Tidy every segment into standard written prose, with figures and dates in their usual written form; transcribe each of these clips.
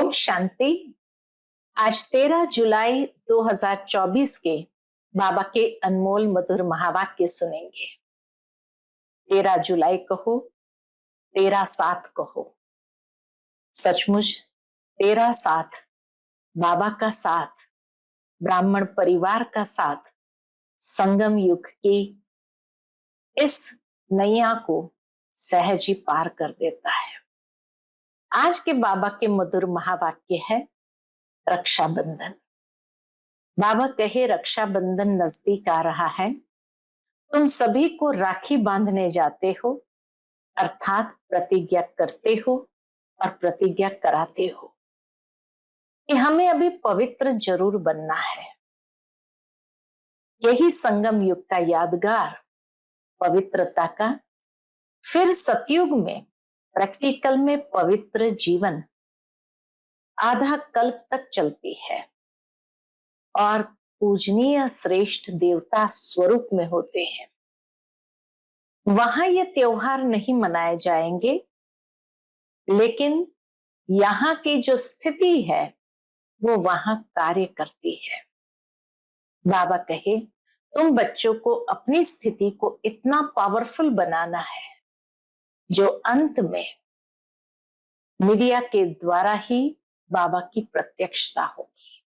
ओम शांति। आज 13 जुलाई 2024 के बाबा के अनमोल मधुर महावाक्य सुनेंगे। 13 जुलाई कहो, 13 साथ कहो। सचमुच 13 साथ, बाबा का साथ, ब्राह्मण परिवार का साथ, संगम युग की इस नैया को सहज ही पार कर देता है। आज के बाबा के मधुर महावाक्य है रक्षाबंधन। बाबा कहे रक्षाबंधन नजदीक आ रहा है, तुम सभी को राखी बांधने जाते हो, अर्थात प्रतिज्ञा करते हो और प्रतिज्ञा कराते हो कि हमें अभी पवित्र जरूर बनना है। यही संगम युग का यादगार पवित्रता का, फिर सतयुग में प्रैक्टिकल में पवित्र जीवन आधा कल्प तक चलती है और पूजनीय श्रेष्ठ देवता स्वरूप में होते हैं। वहां ये त्योहार नहीं मनाए जाएंगे, लेकिन यहाँ की जो स्थिति है वो वहां कार्य करती है। बाबा कहे तुम बच्चों को अपनी स्थिति को इतना पावरफुल बनाना है जो अंत में मीडिया के द्वारा ही बाबा की प्रत्यक्षता होगी।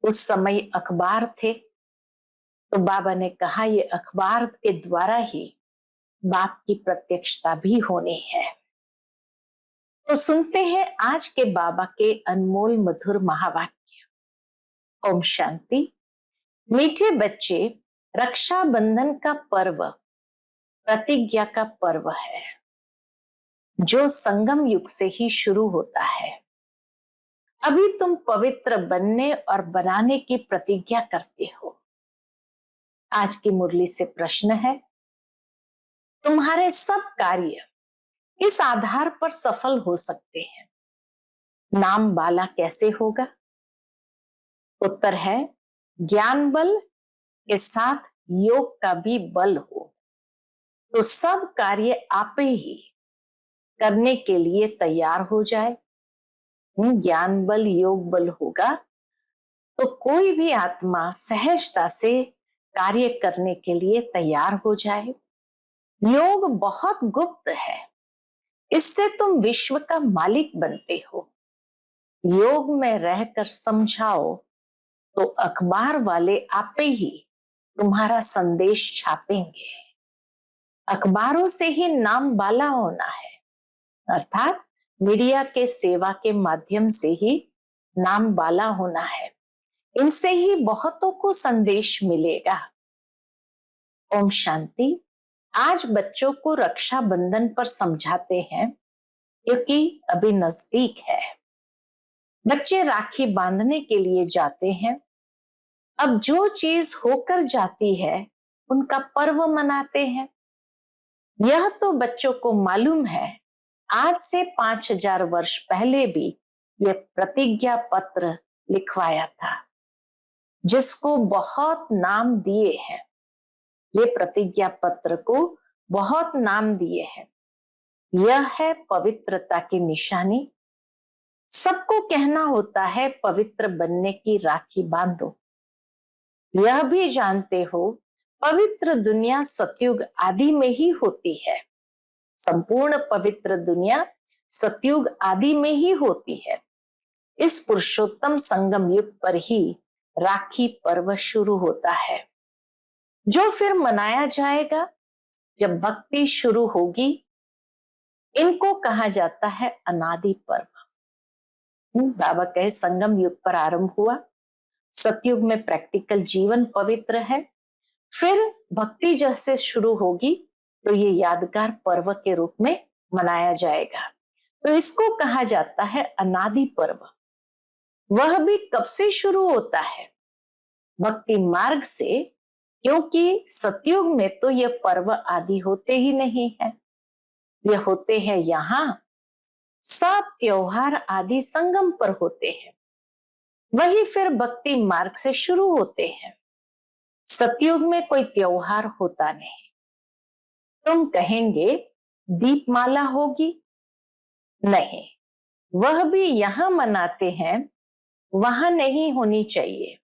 उस समय अखबार थे तो बाबा ने कहा ये अखबार के द्वारा ही बाप की प्रत्यक्षता भी होनी है। तो सुनते हैं आज के बाबा के अनमोल मधुर महावाक्य। ओम शांति। मीठे बच्चे, रक्षाबंधन का पर्व प्रतिज्ञा का पर्व है जो संगम युग से ही शुरू होता है। अभी तुम पवित्र बनने और बनाने की प्रतिज्ञा करते हो। आज की मुरली से प्रश्न है, तुम्हारे सब कार्य इस आधार पर सफल हो सकते हैं। नाम बाला कैसे होगा? उत्तर है ज्ञान बल के साथ योग का भी बल हो तो सब कार्य आप ही करने के लिए तैयार हो जाए। ज्ञान बल योग बल होगा तो कोई भी आत्मा सहजता से कार्य करने के लिए तैयार हो जाए। योग बहुत गुप्त है, इससे तुम विश्व का मालिक बनते हो। योग में रहकर समझाओ तो अखबार वाले आपे ही तुम्हारा संदेश छापेंगे। अखबारों से ही नाम बाला होना है, अर्थात मीडिया के सेवा के माध्यम से ही नाम बाला होना है। इनसे ही बहुतों को संदेश मिलेगा। ओम शांति। आज बच्चों को रक्षाबंधन पर समझाते हैं क्योंकि अभी नजदीक है। बच्चे राखी बांधने के लिए जाते हैं। अब जो चीज होकर जाती है उनका पर्व मनाते हैं। यह तो बच्चों को मालूम है, आज से 5000 वर्ष पहले भी यह प्रतिज्ञा पत्र लिखवाया था जिसको बहुत नाम दिए हैं। ये प्रतिज्ञा पत्र को बहुत नाम दिए हैं। यह है पवित्रता की निशानी। सबको कहना होता है पवित्र बनने की राखी बांधो। यह भी जानते हो पवित्र दुनिया सतयुग आदि में ही होती है। संपूर्ण पवित्र दुनिया सतयुग आदि में ही होती है। इस पुरुषोत्तम संगम युग पर ही राखी पर्व शुरू होता है जो फिर मनाया जाएगा जब भक्ति शुरू होगी। इनको कहा जाता है अनादि पर्व। बाबा कहे संगम युग पर आरंभ हुआ, सतयुग में प्रैक्टिकल जीवन पवित्र है, फिर भक्ति जैसे शुरू होगी तो ये यादगार पर्व के रूप में मनाया जाएगा। तो इसको कहा जाता है अनादि पर्व। वह भी कब से शुरू होता है? भक्ति मार्ग से, क्योंकि सतयुग में तो ये पर्व आदि होते ही नहीं है। ये होते हैं यहाँ, सब त्योहार आदि संगम पर होते हैं। वही फिर भक्ति मार्ग से शुरू होते हैं। सतयुग में कोई त्योहार होता नहीं। तुम कहेंगे दीपमाला होगी? नहीं, वह भी यहाँ मनाते हैं, वहां नहीं होनी चाहिए।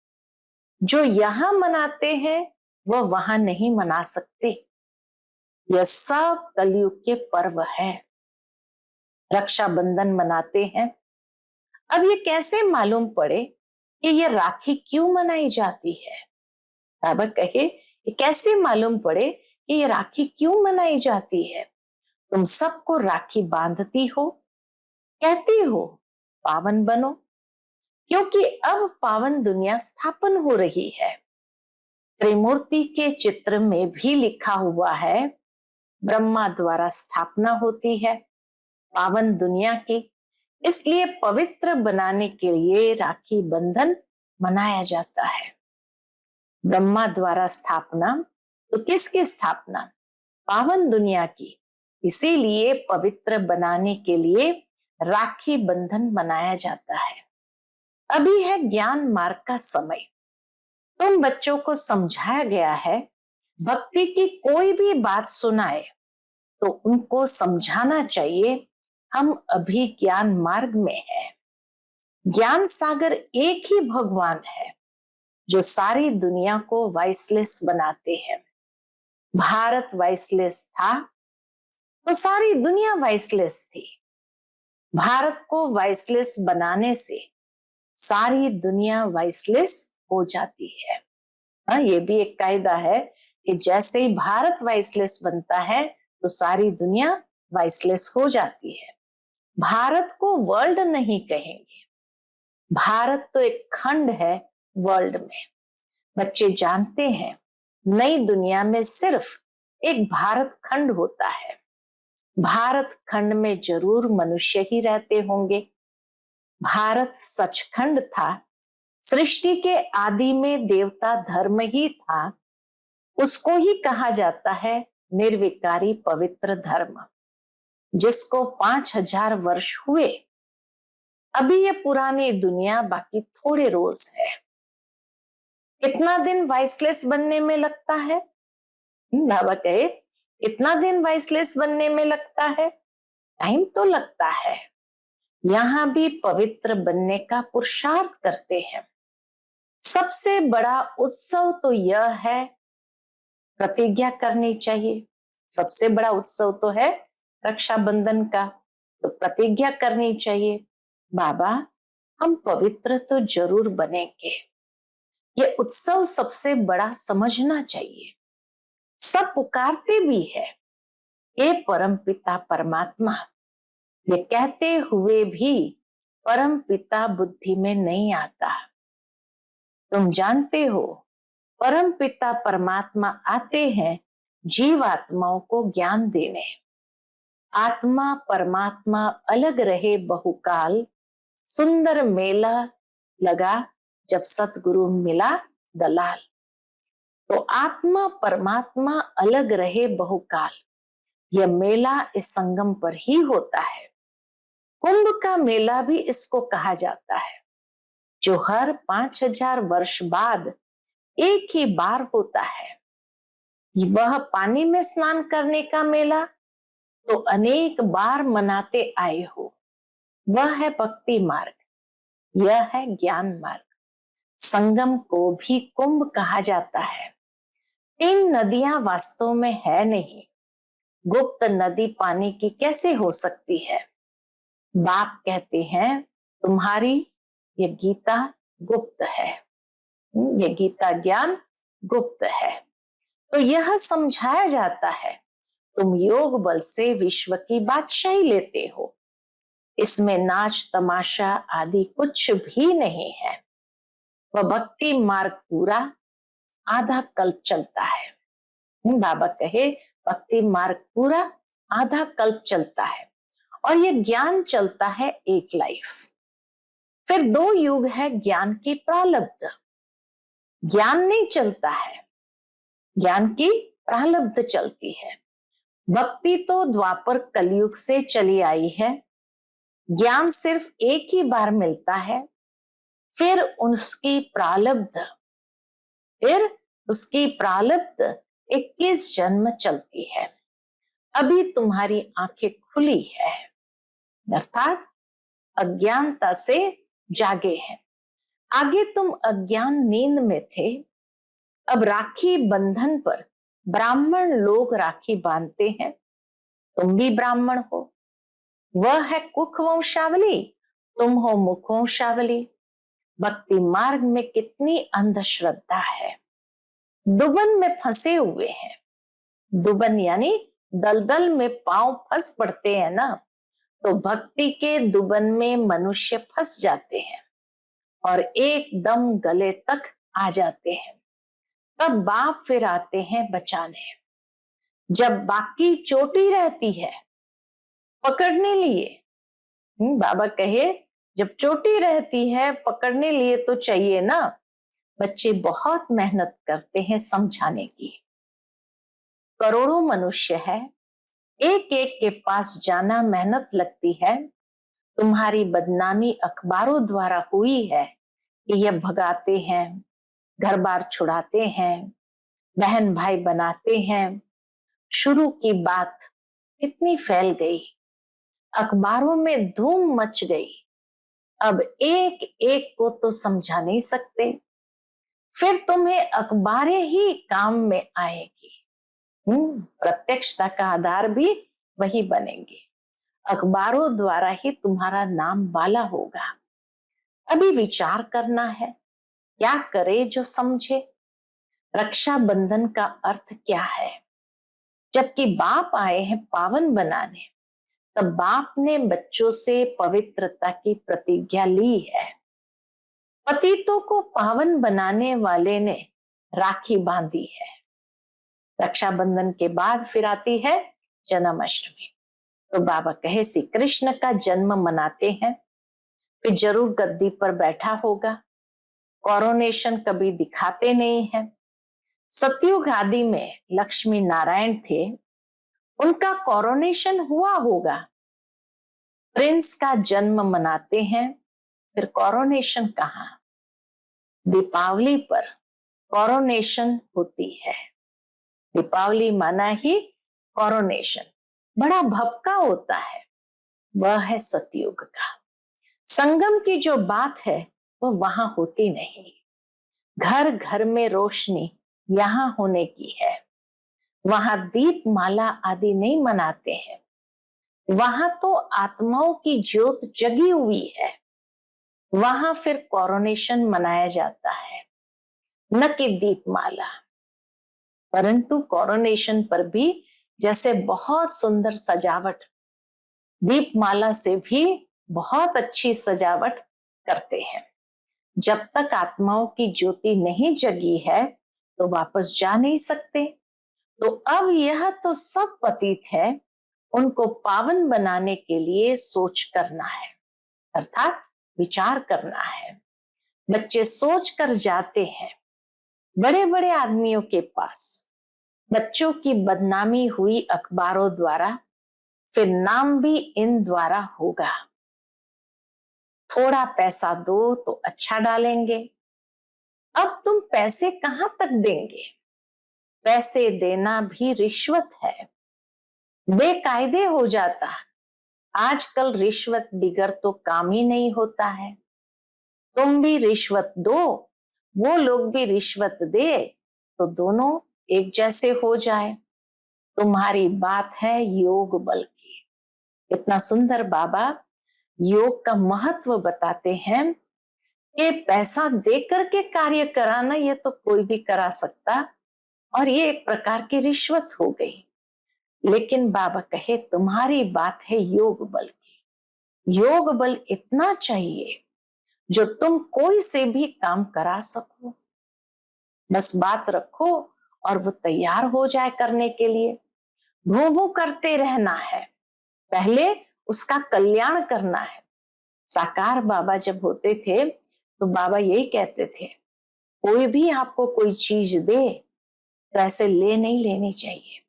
जो यहाँ मनाते हैं वह वहां नहीं मना सकते। यह सब कलयुग के पर्व है। रक्षाबंधन मनाते हैं। अब ये कैसे मालूम पड़े कि ये राखी क्यों मनाई जाती है? बाबा कहे, ये कैसे मालूम पड़े कि ये राखी क्यों मनाई जाती है? तुम सबको राखी बांधती हो, कहती हो पावन बनो, क्योंकि अब पावन दुनिया स्थापन हो रही है। त्रिमूर्ति के चित्र में भी लिखा हुआ है, ब्रह्मा द्वारा स्थापना होती है पावन दुनिया की। इसलिए पवित्र बनाने के लिए राखी बंधन मनाया जाता है। ब्रह्मा द्वारा स्थापना, तो किसकी स्थापना? पावन दुनिया की। इसीलिए पवित्र बनाने के लिए राखी बंधन मनाया जाता है। अभी है ज्ञान मार्ग का समय। तुम बच्चों को समझाया गया है, भक्ति की कोई भी बात सुनाए तो उनको समझाना चाहिए हम अभी ज्ञान मार्ग में हैं। ज्ञान सागर एक ही भगवान है जो सारी दुनिया को वाइसलेस बनाते हैं। भारत वाइसलेस था तो सारी दुनिया वाइसलेस थी। भारत को वाइसलेस बनाने से सारी दुनिया वाइसलेस हो जाती है। हाँ, ये भी एक कायदा है कि जैसे ही भारत वाइसलेस बनता है तो सारी दुनिया वाइसलेस हो जाती है। भारत को वर्ल्ड नहीं कहेंगे, भारत तो एक खंड है वर्ल्ड में। बच्चे जानते हैं नई दुनिया में सिर्फ एक भारत खंड होता है। भारत खंड में जरूर मनुष्य ही रहते होंगे। भारत सचखंड था, सृष्टि के आदि में देवता धर्म ही था, उसको ही कहा जाता है निर्विकारी पवित्र धर्म, जिसको 5000 वर्ष हुए। अभी ये पुरानी दुनिया बाकी थोड़े रोज है। कितना दिन वाइसलेस बनने में लगता है? बाबा कहे, कितना दिन वाइसलेस बनने में लगता है? टाइम तो लगता है। यहां भी पवित्र बनने का पुरुषार्थ करते हैं। सबसे बड़ा उत्सव तो यह है, प्रतिज्ञा करनी चाहिए। सबसे बड़ा उत्सव तो है रक्षाबंधन का, तो प्रतिज्ञा करनी चाहिए, बाबा हम पवित्र तो जरूर बनेंगे। ये उत्सव सबसे बड़ा समझना चाहिए। सब पुकारते भी है, हे परम पिता परमात्मा, ये कहते हुए भी परम पिता बुद्धि में नहीं आता। तुम जानते हो परम पिता परमात्मा आते हैं जीवात्माओं को ज्ञान देने। आत्मा परमात्मा अलग रहे बहुकाल, सुंदर मेला लगा जब सतगुरु मिला दलाल। तो आत्मा परमात्मा अलग रहे बहुकाल, यह मेला इस संगम पर ही होता है। कुंभ का मेला भी इसको कहा जाता है, जो हर 5000 वर्ष बाद एक ही बार होता है। वह पानी में स्नान करने का मेला तो अनेक बार मनाते आए हो, वह है भक्ति मार्ग, यह है ज्ञान मार्ग। संगम को भी कुंभ कहा जाता है। 3 नदियां वास्तव में है नहीं, गुप्त नदी पानी की कैसे हो सकती है? बाप कहते हैं तुम्हारी ये गीता गुप्त है, ये गीता ज्ञान गुप्त है। तो यह समझाया जाता है तुम योग बल से विश्व की बादशाही लेते हो, इसमें नाच तमाशा आदि कुछ भी नहीं है। वह भक्ति मार्ग पूरा आधा कल्प चलता है। बाबा कहे भक्ति मार्ग पूरा आधा कल्प चलता है और ये ज्ञान चलता है एक लाइफ। फिर 2 युग है ज्ञान की प्रालब्ध। ज्ञान नहीं चलता है, ज्ञान की प्रालब्ध चलती है। भक्ति तो द्वापर कलयुग से चली आई है, ज्ञान सिर्फ एक ही बार मिलता है। फिर उसकी प्रालब्ध 21 जन्म चलती है। अभी तुम्हारी आंखें खुली है, अर्थात अज्ञानता से जागे हैं। आगे तुम अज्ञान नींद में थे, अब राखी बंधन पर ब्राह्मण लोग राखी बांधते हैं। तुम भी ब्राह्मण हो। वह है कुख वंशावली, तुम हो मुख वंशावली। भक्ति मार्ग में कितनी अंधश्रद्धा है। दुबन में फंसे हुए हैं। दुबन यानी दलदल में पांव फंस पड़ते हैं ना, तो भक्ति के दुबन में मनुष्य फंस जाते हैं और एकदम गले तक आ जाते हैं। तब बाप फिर आते हैं बचाने। जब बाकी चोटी रहती है पकड़ने लिए, बाबा कहे जब चोटी रहती है पकड़ने लिए तो चाहिए ना। बच्चे बहुत मेहनत करते हैं समझाने की। करोड़ों मनुष्य है, एक एक के पास जाना मेहनत लगती है। तुम्हारी बदनामी अखबारों द्वारा हुई है कि यह भगाते हैं, घर बार छुड़ाते हैं, बहन भाई बनाते हैं। शुरू की बात कितनी फैल गई, अखबारों में धूम मच गई। अब एक एक को तो समझा नहीं सकते, फिर तुम्हें अखबारें ही काम में आएगी। प्रत्यक्षता का आधार भी वही बनेंगे। अखबारों द्वारा ही तुम्हारा नाम बाला होगा। अभी विचार करना है, क्या करे जो समझे। रक्षा बंधन का अर्थ क्या है? जबकि बाप आए हैं पावन बनाने, तब बाप ने बच्चों से पवित्रता की प्रतिज्ञा ली है। पतितों को पावन बनाने वाले ने राखी बांधी है। रक्षाबंधन के बाद फिर आती है जन्माष्टमी। तो बाबा कहे श्री कृष्ण का जन्म मनाते हैं, फिर जरूर गद्दी पर बैठा होगा। कोरोनेशन कभी दिखाते नहीं है। सतयुग आदि में लक्ष्मी नारायण थे, उनका कोरोनेशन हुआ होगा। प्रिंस का जन्म मनाते हैं, फिर कोरोनेशन कहाँ? दीपावली पर कोरोनेशन होती है। दीपावली माना ही कोरोनेशन। बड़ा भपका होता है, वह है सतयुग का। संगम की जो बात है वो वहां होती नहीं। घर घर में रोशनी यहाँ होने की है। वहां दीप माला आदि नहीं मनाते हैं। वहां तो आत्माओं की ज्योत जगी हुई है। वहां फिर कोरोनेशन मनाया जाता है, न कि दीपमाला। परंतु कोरोनेशन पर भी जैसे बहुत सुंदर सजावट, दीपमाला से भी बहुत अच्छी सजावट करते हैं। जब तक आत्माओं की ज्योति नहीं जगी है तो वापस जा नहीं सकते। तो अब यह तो सब पतित है, उनको पावन बनाने के लिए सोच करना है, अर्थात विचार करना है। बच्चे सोच कर जाते हैं बड़े बड़े आदमियों के पास। बच्चों की बदनामी हुई अखबारों द्वारा, फिर नाम भी इन द्वारा होगा। थोड़ा पैसा दो तो अच्छा डालेंगे। अब तुम पैसे कहां तक देंगे? पैसे देना भी रिश्वत है, बेकायदे हो जाता है। आजकल रिश्वत बिगर तो काम ही नहीं होता है। तुम भी रिश्वत दो, वो लोग भी रिश्वत दे, तो दोनों एक जैसे हो जाए। तुम्हारी बात है योग बल की। इतना सुंदर बाबा योग का महत्व बताते हैं कि पैसा देकर के कार्य कराना ये तो कोई भी करा सकता, और ये एक प्रकार की रिश्वत हो गई। लेकिन बाबा कहे तुम्हारी बात है योग बल की। योग बल इतना चाहिए जो तुम कोई से भी काम करा सको। बस बात रखो और वो तैयार हो जाए करने के लिए। भू भू करते रहना है, पहले उसका कल्याण करना है। साकार बाबा जब होते थे तो बाबा यही कहते थे, कोई भी आपको कोई चीज दे तो ऐसे ले नहीं लेनी चाहिए।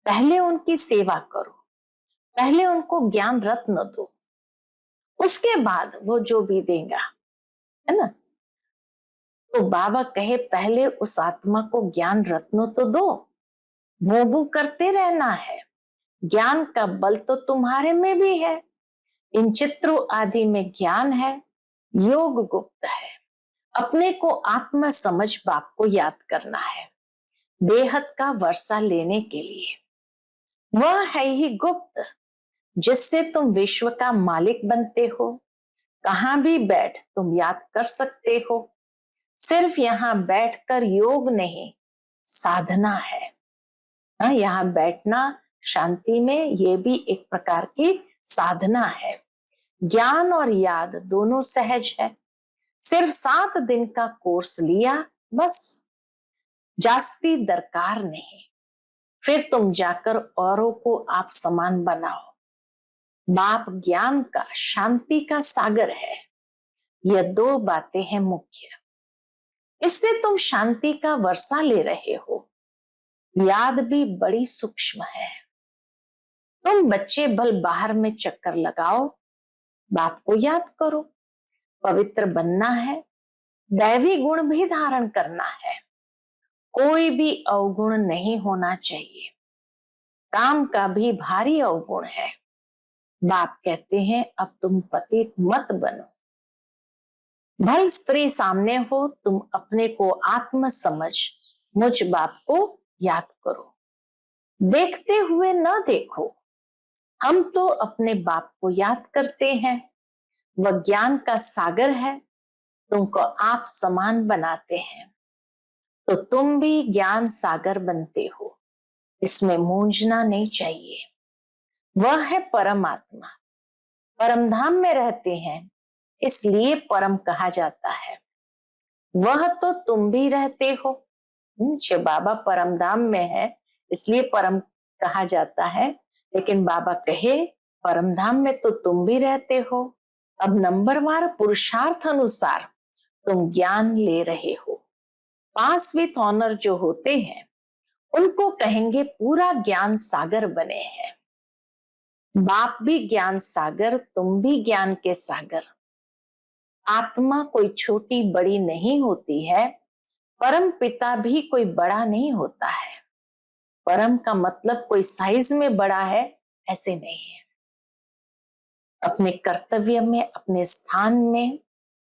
पहले उनकी सेवा करो, पहले उनको ज्ञान रत्न दो, उसके बाद वो जो भी देगा, है ना। तो बाबा कहे पहले उस आत्मा को ज्ञान रत्न तो दो। भू भू करते रहना है। ज्ञान का बल तो तुम्हारे में भी है, इन चित्रों आदि में ज्ञान है, योग गुप्त है। अपने को आत्मा समझ बाप को याद करना है बेहद का वर्षा लेने के लिए। वह है ही गुप्त जिससे तुम विश्व का मालिक बनते हो। कहां भी बैठ तुम याद कर सकते हो। सिर्फ यहाँ बैठकर योग नहीं, साधना है। यहाँ बैठना शांति में, ये भी एक प्रकार की साधना है। ज्ञान और याद दोनों सहज है। सिर्फ 7 दिन का कोर्स लिया बस, जास्ती दरकार नहीं। फिर तुम जाकर औरों को आप समान बनाओ। बाप ज्ञान का, शांति का सागर है। यह 2 बातें हैं मुख्य। इससे तुम शांति का वर्षा ले रहे हो। याद भी बड़ी सूक्ष्म है। तुम बच्चे भल बाहर में चक्कर लगाओ, बाप को याद करो। पवित्र बनना है, दैवी गुण भी धारण करना है। कोई भी अवगुण नहीं होना चाहिए। काम का भी भारी अवगुण है। बाप कहते हैं अब तुम पतित मत बनो। भल स्त्री सामने हो, तुम अपने को आत्म समझ मुझ बाप को याद करो। देखते हुए न देखो। हम तो अपने बाप को याद करते हैं। वह ज्ञान का सागर है, तुमको आप समान बनाते हैं। तो तुम भी ज्ञान सागर बनते हो, इसमें मूंझना नहीं चाहिए। वह है परमात्मा, परमधाम में रहते हैं, इसलिए परम कहा जाता है। वह तो तुम भी रहते हो। शिव बाबा परमधाम में है, इसलिए परम कहा जाता है। लेकिन बाबा कहे परमधाम में तो तुम भी रहते हो। अब नंबरवार पुरुषार्थ अनुसार तुम ज्ञान ले रहे हो। पास विथ ऑनर जो होते हैं उनको कहेंगे पूरा ज्ञान सागर बने हैं। बाप भी ज्ञान सागर, तुम भी ज्ञान के सागर। आत्मा कोई छोटी बड़ी नहीं होती है। परम पिता भी कोई बड़ा नहीं होता है। परम का मतलब कोई साइज में बड़ा है, ऐसे नहीं है। अपने कर्तव्य में, अपने स्थान में,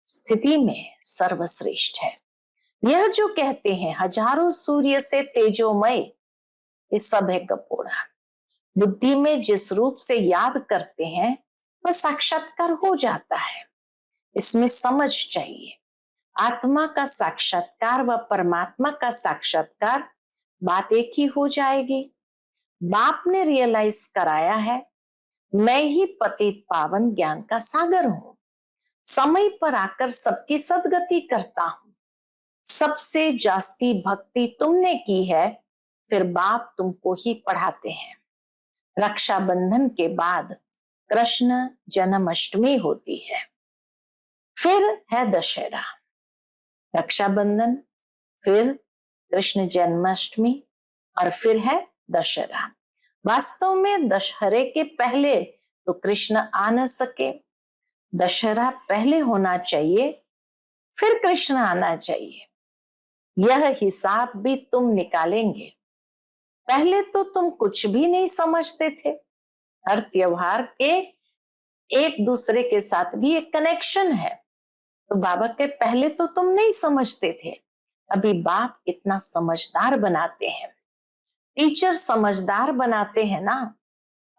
स्थिति में सर्वश्रेष्ठ है। यह जो कहते हैं हजारों सूर्य से तेजोमय, ये सब है कपोड़ा। बुद्धि में जिस रूप से याद करते हैं वह साक्षात्कार हो जाता है। इसमें समझ चाहिए। आत्मा का साक्षात्कार व परमात्मा का साक्षात्कार बात एक ही हो जाएगी। बाप ने रियलाइज कराया है मैं ही पतित पावन ज्ञान का सागर हूं। समय पर आकर सबकी सदगति करता हूं। सबसे जास्ती भक्ति तुमने की है, फिर बाप तुमको ही पढ़ाते हैं। रक्षाबंधन के बाद कृष्ण जन्माष्टमी होती है, फिर है दशहरा। रक्षाबंधन, फिर कृष्ण जन्माष्टमी और फिर है दशहरा। वास्तव में दशहरे के पहले तो कृष्ण आ न सके। दशहरा पहले होना चाहिए, फिर कृष्ण आना चाहिए। यह हिसाब भी तुम निकालेंगे। पहले तो तुम कुछ भी नहीं समझते थे। हर त्योहार के एक दूसरे के साथ भी एक कनेक्शन है। तो बाबा के पहले तो तुम नहीं समझते थे। अभी बाप इतना समझदार बनाते हैं, टीचर समझदार बनाते हैं ना।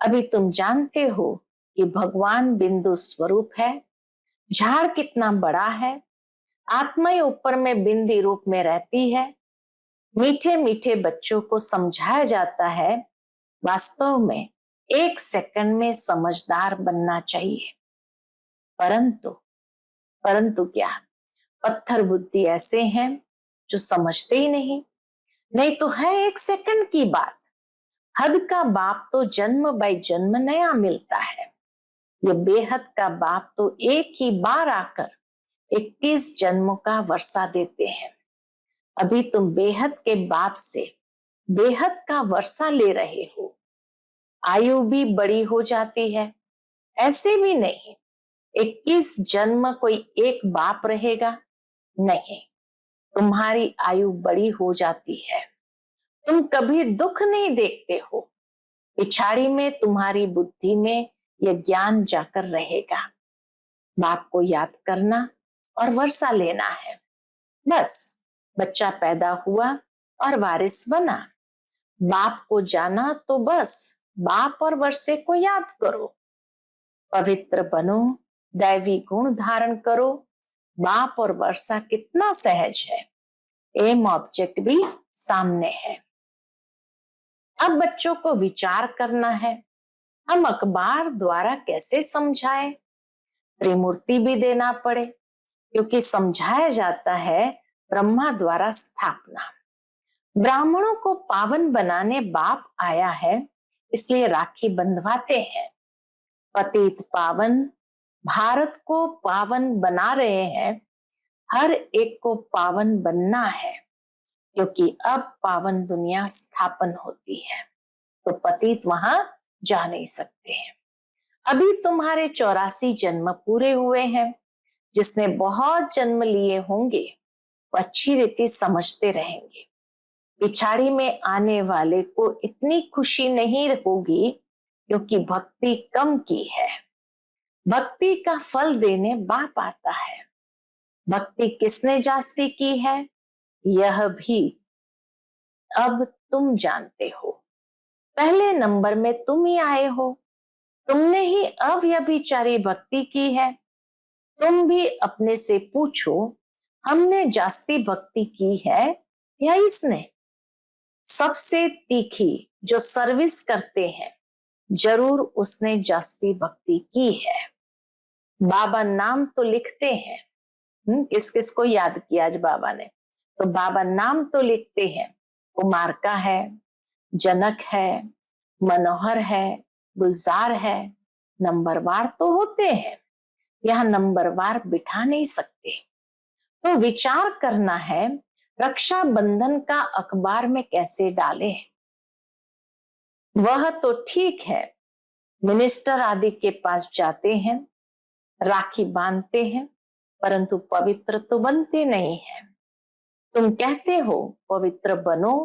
अभी तुम जानते हो कि भगवान बिंदु स्वरूप है। झाड़ कितना बड़ा है, आत्मा ही ऊपर में बिंदी रूप में रहती है। मीठे मीठे बच्चों को समझाया जाता है। वास्तव में 1 सेकंड में समझदार बनना चाहिए, परंतु क्या पत्थर बुद्धि ऐसे हैं जो समझते ही नहीं तो है 1 सेकंड की बात। हद का बाप तो जन्म बाय जन्म नया मिलता है। ये बेहद का बाप तो एक ही बार आकर 21 जन्मों का वर्षा देते हैं। अभी तुम बेहद के बाप से बेहद का वर्षा ले रहे हो। आयु भी बड़ी हो जाती है। ऐसे भी नहीं 21 जन्म कोई एक बाप रहेगा, नहीं। तुम्हारी आयु बड़ी हो जाती है। तुम कभी दुख नहीं देखते हो। पिछाड़ी में तुम्हारी बुद्धि में यह ज्ञान जाकर रहेगा। बाप को याद करना और वर्षा लेना है। बस बच्चा पैदा हुआ और वारिस बना। बाप को जाना तो बस बाप और वर्षे को याद करो। पवित्र बनो, दैवी गुण धारण करो। बाप और वर्षा कितना सहज है। एम ऑब्जेक्ट भी सामने है। अब बच्चों को विचार करना है, हम अखबार द्वारा कैसे समझाएं। त्रिमूर्ति भी देना पड़े, क्योंकि समझाया जाता है ब्रह्मा द्वारा स्थापना। ब्राह्मणों को पावन बनाने बाप आया है, इसलिए राखी बंधवाते हैं। पतित पावन भारत को पावन बना रहे हैं। हर एक को पावन बनना है, क्योंकि अब पावन दुनिया स्थापन होती है, तो पतित वहां जा नहीं सकते हैं। अभी तुम्हारे 84 जन्म पूरे हुए हैं। जिसने बहुत जन्म लिए होंगे वो अच्छी रीति समझते रहेंगे। पिछाड़ी में आने वाले को इतनी खुशी नहीं होगी, क्योंकि भक्ति कम की है। भक्ति का फल देने बाप आता है। भक्ति किसने जास्ती की है, यह भी अब तुम जानते हो। पहले नंबर में तुम ही आए हो। तुमने ही अव्यभिचारी भक्ति की है। तुम भी अपने से पूछो, हमने जास्ती भक्ति की है या इसने। सबसे तीखी जो सर्विस करते हैं, जरूर उसने जास्ती भक्ति की है। बाबा नाम तो लिखते हैं। किस किस को याद किया आज बाबा ने, तो बाबा नाम तो लिखते हैं। कुमार का है, जनक है, मनोहर है, गुलजार है। नंबरवार तो होते हैं, यह नंबरवार बिठा नहीं सकते। तो विचार करना है, रक्षा बंधन का अखबार में कैसे डालें। वह तो ठीक है, मिनिस्टर आदि के पास जाते हैं, राखी बांधते हैं, परंतु पवित्र तो बनते नहीं है। तुम कहते हो पवित्र बनो,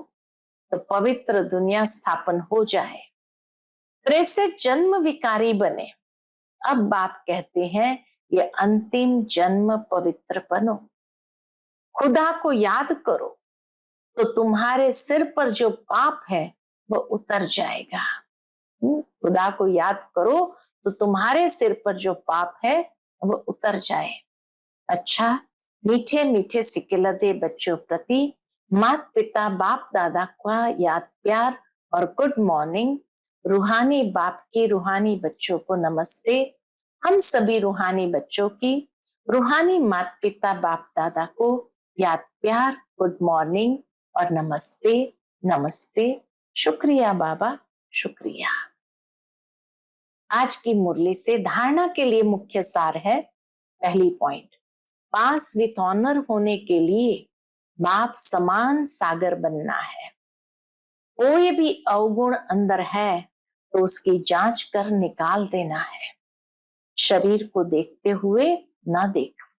तो पवित्र दुनिया स्थापन हो जाए। 63 जन्म विकारी बने। अब बाप कहते हैं ये अंतिम जन्म पवित्र बनो। खुदा को याद करो, तो तुम्हारे सिर पर जो पाप है वो उतर जाएगा। खुदा को याद करो तो तुम्हारे सिर पर जो पाप है वो उतर जाए। अच्छा, मीठे मीठे सिकिलदे बच्चों प्रति माता पिता बाप दादा का याद प्यार और गुड मॉर्निंग। रूहानी बाप की रूहानी बच्चों को नमस्ते। हम सभी रूहानी बच्चों की रूहानी माता पिता बाप दादा को याद प्यार, गुड मॉर्निंग और नमस्ते नमस्ते। शुक्रिया बाबा, शुक्रिया। आज की मुरली से धारणा के लिए मुख्य सार है। पहली पॉइंट, पास विथ ऑनर होने के लिए बाप समान सागर बनना है। कोई भी अवगुण अंदर है तो उसकी जांच कर निकाल देना है। शरीर को देखते हुए न देखो।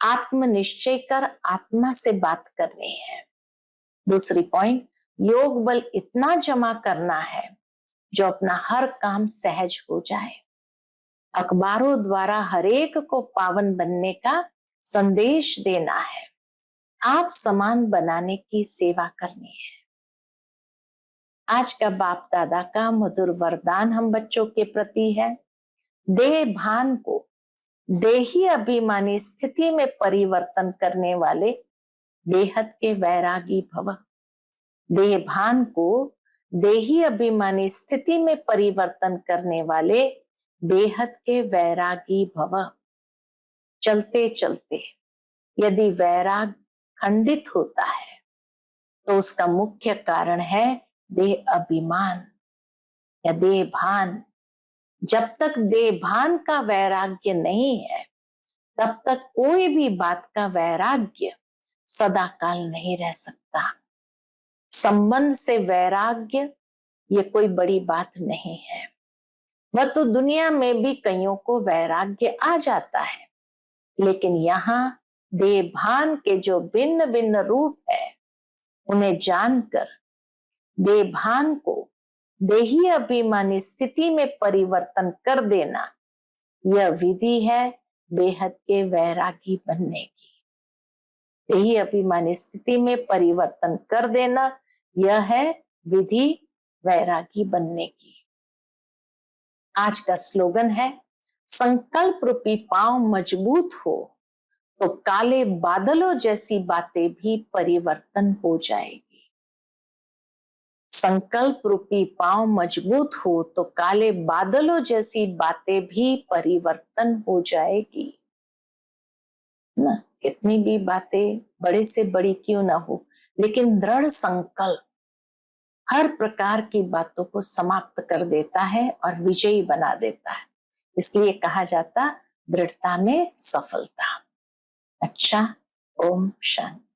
आत्म निश्चय कर आत्मा से बात करनी है। दूसरी पॉइंट, योग बल इतना जमा करना है जो अपना हर काम सहज हो जाए। अखबारों द्वारा हरेक को पावन बनने का संदेश देना है। आप समान बनाने की सेवा करनी है। आज का बाप दादा का मधुर वरदान हम बच्चों के प्रति है। देह भान को देही अभिमानी स्थिति में परिवर्तन करने वाले बेहद के वैरागी भव। देह भान को देही अभिमानी स्थिति में परिवर्तन करने वाले बेहद के वैरागी भव। चलते चलते यदि वैराग खंडित होता है तो उसका मुख्य कारण है देह अभिमान या देह भान। जब तक देह भान का वैराग्य नहीं है, तब तक कोई भी बात का वैराग्य सदा काल नहीं रह सकता। संबंध से वैराग्य ये कोई बड़ी बात नहीं है। वह तो दुनिया में भी कईयों को वैराग्य आ जाता है, लेकिन यहाँ देह भान के जो भिन्न भिन्न रूप है, उन्हें जानकर देह भान को देही अभिमानी स्थिति में परिवर्तन कर देना, यह विधि है बेहद के वैरागी बनने की। देही अभिमानी स्थिति में परिवर्तन कर देना, यह है विधि वैरागी बनने की। आज का स्लोगन है, संकल्प रूपी पांव मजबूत हो तो काले बादलों जैसी बातें भी परिवर्तन हो जाएगी। संकल्प रूपी पांव मजबूत हो तो काले बादलों जैसी बातें भी परिवर्तन हो जाएगी ना। कितनी भी बातें बड़े से बड़ी क्यों ना हो, लेकिन दृढ़ संकल्प हर प्रकार की बातों को समाप्त कर देता है और विजयी बना देता है। इसलिए कहा जाता, दृढ़ता में सफलता। अच्छा, ओम शांति।